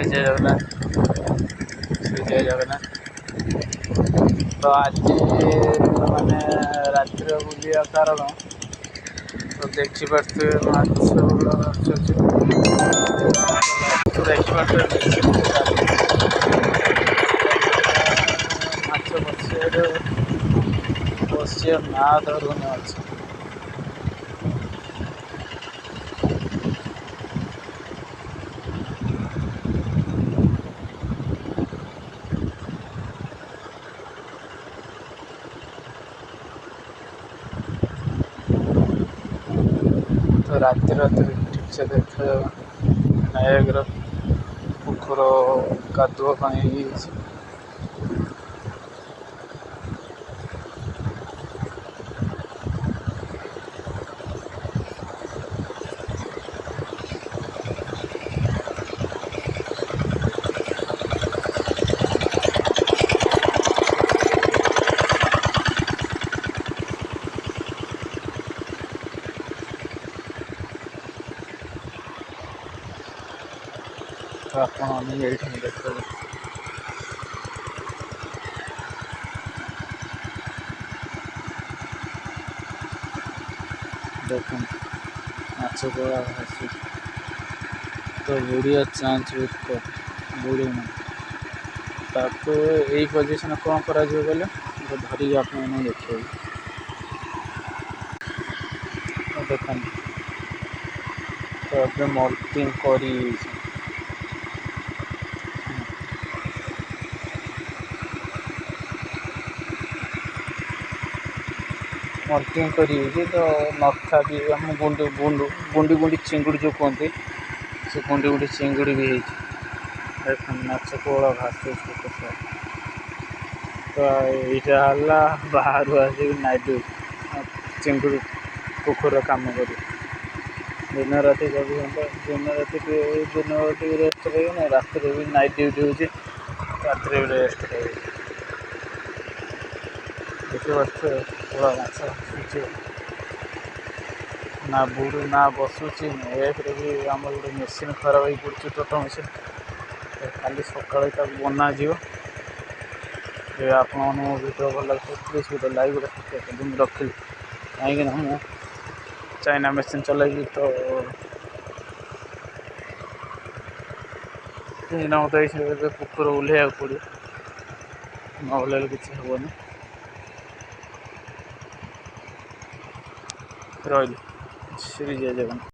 ଜୟ ଜଗନ୍ନାଥ, ଶ୍ରୀ ଜୟ ଜଗନ୍ନାଥ। ତ ଆଜି ମାନେ ରାତିରେ ବୁଲିବା କାରଣ ତ ଦେଖିପାରୁଥିବେ ମାଛ ଆସୁଛି, ଦେଖିପାରୁଥିବେ ମାଛ ବସିବା ନା ଧରୁନି ମାଛ। ତ ରାତିରେ ଠିକ୍ ସେ ଦେଖାଯାଉ ନୟାଗଡ଼ ପୋଖର କାଦୁଅ ପାଣି ହେଇଯାଇଛି। ତ ଆପଣ ଏଇଠି ଦେଖନ୍ତୁ, ଦେଖନ୍ତୁ ମାଛ କଳା ଭାସୁଛି। ତ ବୁଡ଼ିବା ଚାନ୍ସ ବହୁତ କମ୍, ବୁଡ଼ୁନି। ତାକୁ ଏଇ ପଜିସନ୍ କ'ଣ କରାଯିବ କହିଲେ, ଧରିକି ଆପଣମାନଙ୍କୁ ଦେଖେଇବି। ଦେଖନ୍ତୁ ତ ଏବେ ମଲ୍ଟିଂ କରି ମଲ୍ଟିଂ କରିଯାଇଛି ତ ନଥା ବି ଆମ ଗୁଣ୍ଡି ଚିଙ୍ଗୁଡ଼ି ଯେଉଁ କୁହନ୍ତି, ସେ ଗୁଣ୍ଡି ଚିଙ୍ଗୁଡ଼ି ବି ହେଇଛି। ଦେଖନ୍ତୁ ମାଛ କୋଳ ଭାସୁଛି କେତେ। ତ ଏଇଟା ହେଲା ବାହାରୁ ଆସିକି ନାଇଟ୍ ଚିଙ୍ଗୁଡ଼ି ପୋଖରୀର କାମ କରୁ। ଦିନ ରାତି 24 ଘଣ୍ଟା, ଦିନ ରାତି ରେଷ୍ଟ ରହିବ, ରାତିରେ ବି ନାଇଟ୍ ଡ୍ୟୁଟି ହେଉଛି, ରାତିରେ ବି ରେଷ୍ଟ ରହିବ। ଦେଖିପାରୁଥିବେ ପୁରା ମାଛ ଆସୁଛି, ନା ବୁଡ଼ୁ ନା ବସୁଛି। ଏକରେ ବି ଆମର ଗୋଟେ ମେସିନ୍ ଖରାପ ହେଇ ପଡ଼ୁଛି, ଟୋଟୋ ମେସିନ୍। କାଲି ସକାଳେ ତାକୁ ବନାଯିବ। ଯେ ଆପଣମାନଙ୍କୁ ଭିଡ଼ିଓ ଭଲ ଲାଗୁଥିବ ପ୍ଲିଜ୍ ଗୋଟେ ଲାଇକ୍ ଗୋଟେ ସବସ୍କ୍ରାଇବ୍ ମୁଁ ରଖିଲି, କାହିଁକିନା ମୁଁ ଚାଇନା ମେସିନ୍ ଚଲାଇକି ତ ଏଇନା ମୋତେ ଏବେ ପୋଖର ଓହ୍ଲାଇବାକୁ ପଡ଼ିବ, ନ ଓହ୍ଲାଇଲେ କିଛି ହେବନି। ରହିଲି, ଶ୍ରୀ ଜୟ ଜଗନ୍ନାଥ।